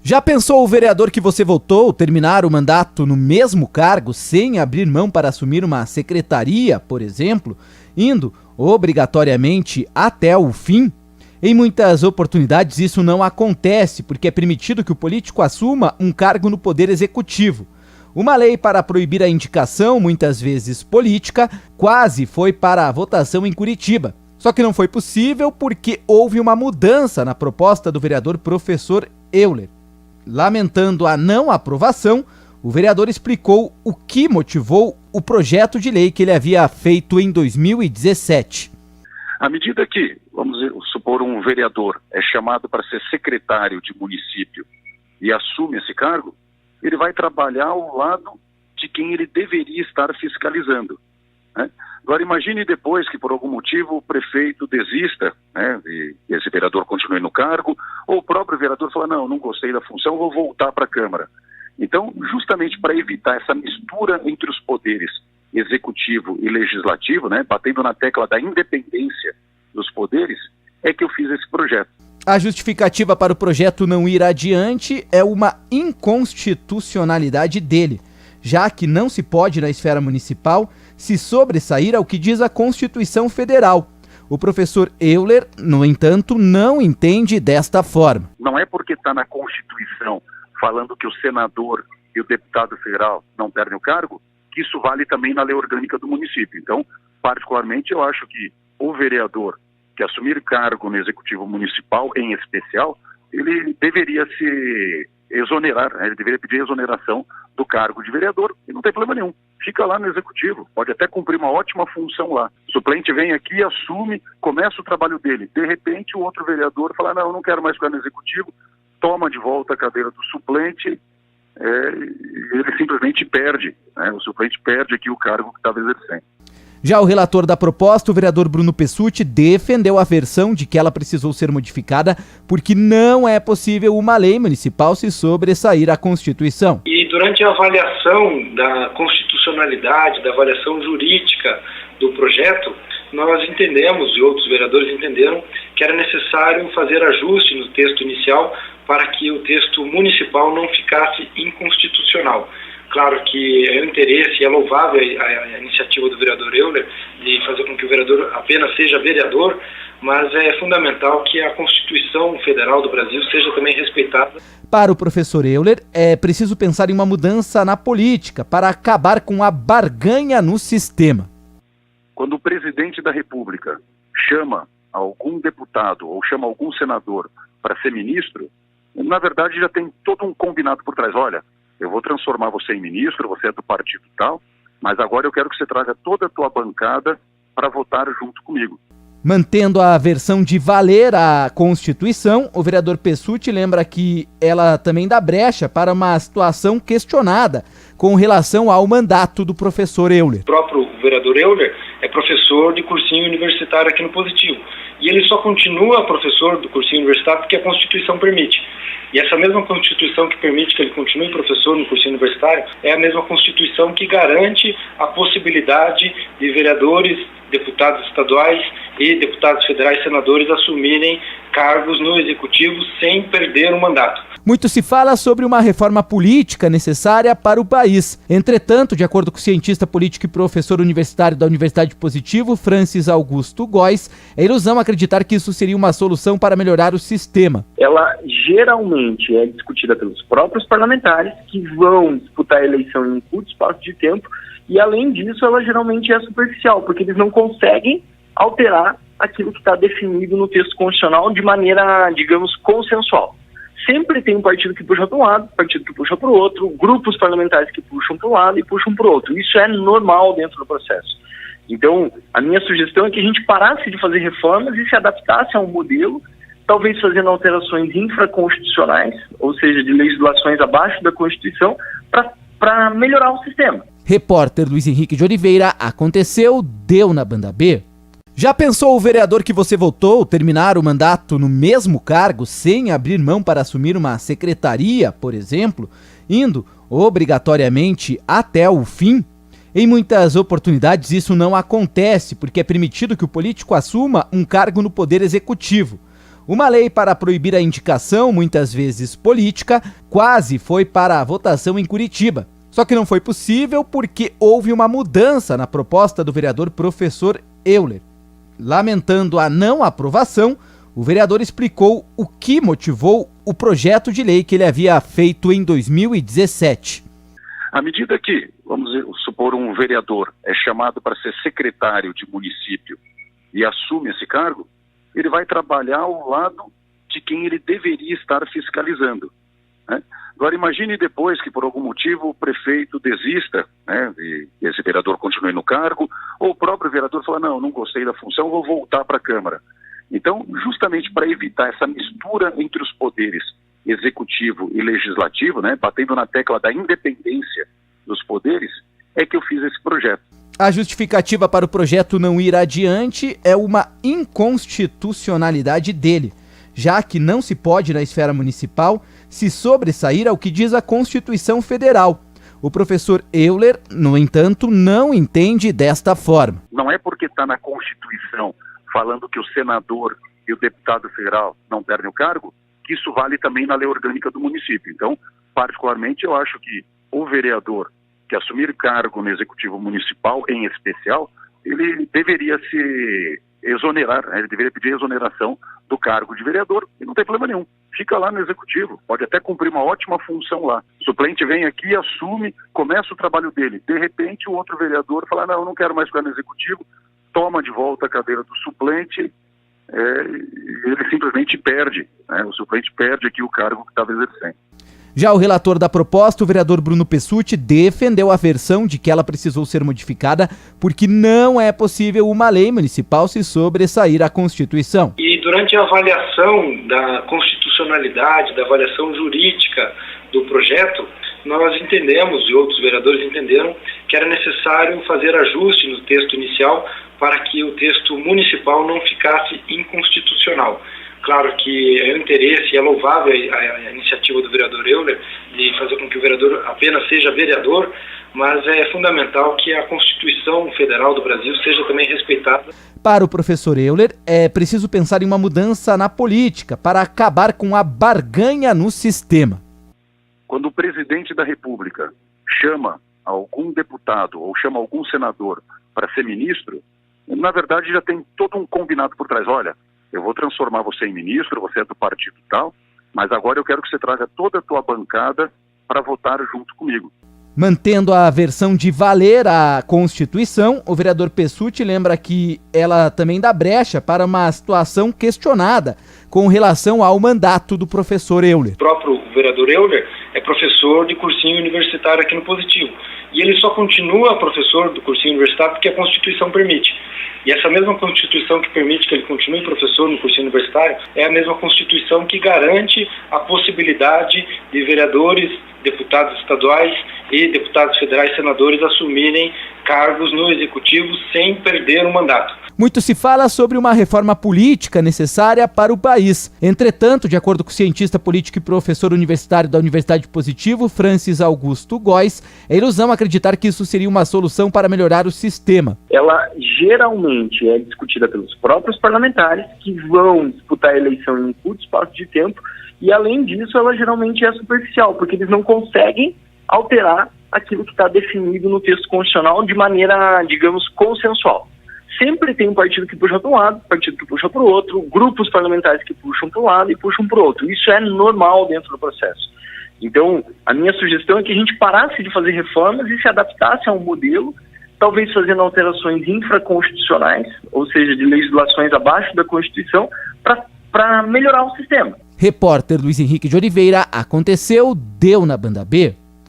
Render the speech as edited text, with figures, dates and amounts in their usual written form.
Já pensou o vereador que você votou terminar o mandato no mesmo cargo sem abrir mão para assumir uma secretaria, por exemplo, indo obrigatoriamente até o fim? Em muitas oportunidades isso não acontece porque é permitido que o político assuma um cargo no poder executivo. Uma lei para proibir a indicação, muitas vezes política, quase foi para a votação em Curitiba. Só que não foi possível porque houve uma mudança na proposta do vereador professor Euler. Lamentando a não aprovação, o vereador explicou o que motivou o projeto de lei que ele havia feito em 2017. À medida que, vamos supor, um vereador é chamado para ser secretário de município e assume esse cargo, ele vai trabalhar ao lado de quem ele deveria estar fiscalizando, né? Agora imagine depois que por algum motivo o prefeito desista, né, e esse vereador continue no cargo, ou o próprio vereador fala, não gostei da função, vou voltar para a Câmara. Então, justamente para evitar essa mistura entre os poderes executivo e legislativo, né, batendo na tecla da independência dos poderes, é que eu fiz esse projeto. A justificativa para o projeto não ir adiante é uma inconstitucionalidade dele, já que não se pode, na esfera municipal, se sobressair ao que diz a Constituição Federal. O professor Euler, no entanto, não entende desta forma. Não é porque está na Constituição falando que o senador e o deputado federal não perdem o cargo, que isso vale também na lei orgânica do município. Então, particularmente, eu acho que o vereador que assumir cargo no Executivo Municipal, em especial, ele deveria se exonerar, né? Ele deveria pedir exoneração do cargo de vereador e não tem problema nenhum. Fica lá no Executivo, pode até cumprir uma ótima função lá. O suplente vem aqui, assume, começa o trabalho dele. De repente, o outro vereador fala, não, eu não quero mais ficar no Executivo, toma de volta a cadeira do suplente, ele simplesmente perde, né? O suplente perde aqui o cargo que estava exercendo. Já o relator da proposta, o vereador Bruno Pessutti, defendeu a versão de que ela precisou ser modificada porque não é possível uma lei municipal se sobressair à Constituição. E durante a avaliação da constitucionalidade, da avaliação jurídica do projeto, nós entendemos, e outros vereadores entenderam, que era necessário fazer ajuste no texto inicial para que o texto municipal não ficasse inconstitucional. Claro que é o interesse, é louvável a iniciativa do vereador Euler de fazer com que o vereador apenas seja vereador, mas é fundamental que a Constituição Federal do Brasil seja também respeitada. Para o professor Euler, é preciso pensar em uma mudança na política para acabar com a barganha no sistema. Quando o presidente da República chama algum deputado ou chama algum senador para ser ministro, na verdade já tem todo um combinado por trás. Olha, eu vou transformar você em ministro, você é do partido tal, mas agora eu quero que você traga toda a tua bancada para votar junto comigo. Mantendo a versão de valer a Constituição, o vereador Pessutti lembra que ela também dá brecha para uma situação questionada com relação ao mandato do professor Euler. O próprio vereador Euler é professor de cursinho universitário aqui no Positivo. E ele só continua professor do cursinho universitário porque a Constituição permite. E essa mesma Constituição que permite que ele continue professor no cursinho universitário é a mesma Constituição que garante a possibilidade de vereadores, deputados estaduais e deputados federais, senadores assumirem cargos no Executivo sem perder o mandato. Muito se fala sobre uma reforma política necessária para o país. Entretanto, de acordo com o cientista político e professor universitário da Universidade Positivo, Francis Augusto Góes, é ilusão acreditar que isso seria uma solução para melhorar o sistema. Ela geralmente é discutida pelos próprios parlamentares que vão disputar a eleição em um curto espaço de tempo e, além disso, ela geralmente é superficial, porque eles não conseguem alterar aquilo que está definido no texto constitucional de maneira, digamos, consensual. Sempre tem um partido que puxa para um lado, partido que puxa para o outro, grupos parlamentares que puxam para um lado e puxam para o outro. Isso é normal dentro do processo. Então, a minha sugestão é que a gente parasse de fazer reformas e se adaptasse a um modelo, talvez fazendo alterações infraconstitucionais, ou seja, de legislações abaixo da Constituição, para melhorar o sistema. Repórter Luiz Henrique de Oliveira, aconteceu, deu na banda B. Já pensou o vereador que você votou terminar o mandato no mesmo cargo sem abrir mão para assumir uma secretaria, por exemplo, indo obrigatoriamente até o fim? Em muitas oportunidades isso não acontece porque é permitido que o político assuma um cargo no poder executivo. Uma lei para proibir a indicação, muitas vezes política, quase foi para a votação em Curitiba. Só que não foi possível porque houve uma mudança na proposta do vereador professor Euler. Lamentando a não aprovação, o vereador explicou o que motivou o projeto de lei que ele havia feito em 2017. À medida que, vamos supor, um vereador é chamado para ser secretário de município e assume esse cargo, ele vai trabalhar ao lado de quem ele deveria estar fiscalizando, né? Agora imagine depois que por algum motivo o prefeito desista, né, e esse vereador continue no cargo, ou o próprio vereador fala, não gostei da função, vou voltar para a Câmara. Então, justamente para evitar essa mistura entre os poderes executivo e legislativo, né, batendo na tecla da independência dos poderes, é que eu fiz esse projeto. A justificativa para o projeto não ir adiante é uma inconstitucionalidade dele, já que não se pode, na esfera municipal, se sobressair ao que diz a Constituição Federal. O professor Euler, no entanto, não entende desta forma. Não é porque está na Constituição falando que o senador e o deputado federal não perdem o cargo, que isso vale também na lei orgânica do município. Então, particularmente, eu acho que o vereador que assumir cargo no executivo municipal, em especial, ele deveria se exonerar, né? Ele deveria pedir exoneração do cargo de vereador e não tem problema nenhum. Fica lá no executivo, pode até cumprir uma ótima função lá. O suplente vem aqui, assume, começa o trabalho dele. De repente, o outro vereador fala, não, eu não quero mais ficar no executivo, toma de volta a cadeira do suplente, ele simplesmente perde, né? O suplente perde aqui o cargo que estava exercendo. Já o relator da proposta, o vereador Bruno Pessutti, defendeu a versão de que ela precisou ser modificada porque não é possível uma lei municipal se sobressair à Constituição. E durante a avaliação da constitucionalidade, da avaliação jurídica do projeto, nós entendemos, e outros vereadores entenderam, que era necessário fazer ajuste no texto inicial para que o texto municipal não ficasse inconstitucional. Claro que é um interesse e é louvável a iniciativa do vereador Euler de fazer com que o vereador apenas seja vereador, mas é fundamental que a Constituição Federal do Brasil seja também respeitada. Para o professor Euler, é preciso pensar em uma mudança na política para acabar com a barganha no sistema. Quando o presidente da República chama algum deputado ou chama algum senador para ser ministro, na verdade já tem todo um combinado por trás. Olha, eu vou transformar você em ministro, você é do partido tal, mas agora eu quero que você traga toda a tua bancada para votar junto comigo. Mantendo a versão de valer a Constituição, o vereador Pessutti lembra que ela também dá brecha para uma situação questionada com relação ao mandato do professor Euler. O próprio vereador Euler é professor de cursinho universitário aqui no Positivo. E ele só continua professor do cursinho universitário porque a Constituição permite. E essa mesma Constituição que permite que ele continue professor no cursinho universitário é a mesma Constituição que garante a possibilidade de vereadores, deputados estaduais e deputados federais, senadores assumirem cargos no executivo sem perder o mandato. Muito se fala sobre uma reforma política necessária para o país. Entretanto, de acordo com o cientista político e professor universitário da Universidade Positivo, Francis Augusto Góes, é ilusão acreditar que isso seria uma solução para melhorar o sistema. Ela geralmente é discutida pelos próprios parlamentares que vão disputar a eleição em um curto espaço de tempo e, além disso, ela geralmente é superficial, porque eles não conseguem alterar aquilo que está definido no texto constitucional de maneira, digamos, consensual. Sempre tem um partido que puxa para um lado, partido que puxa para o outro, grupos parlamentares que puxam para um lado e puxam para o outro. Isso é normal dentro do processo. Então, a minha sugestão é que a gente parasse de fazer reformas e se adaptasse a um modelo, talvez fazendo alterações infraconstitucionais, ou seja, de legislações abaixo da Constituição, para melhorar o sistema. Repórter Luiz Henrique de Oliveira, aconteceu, deu na Banda B.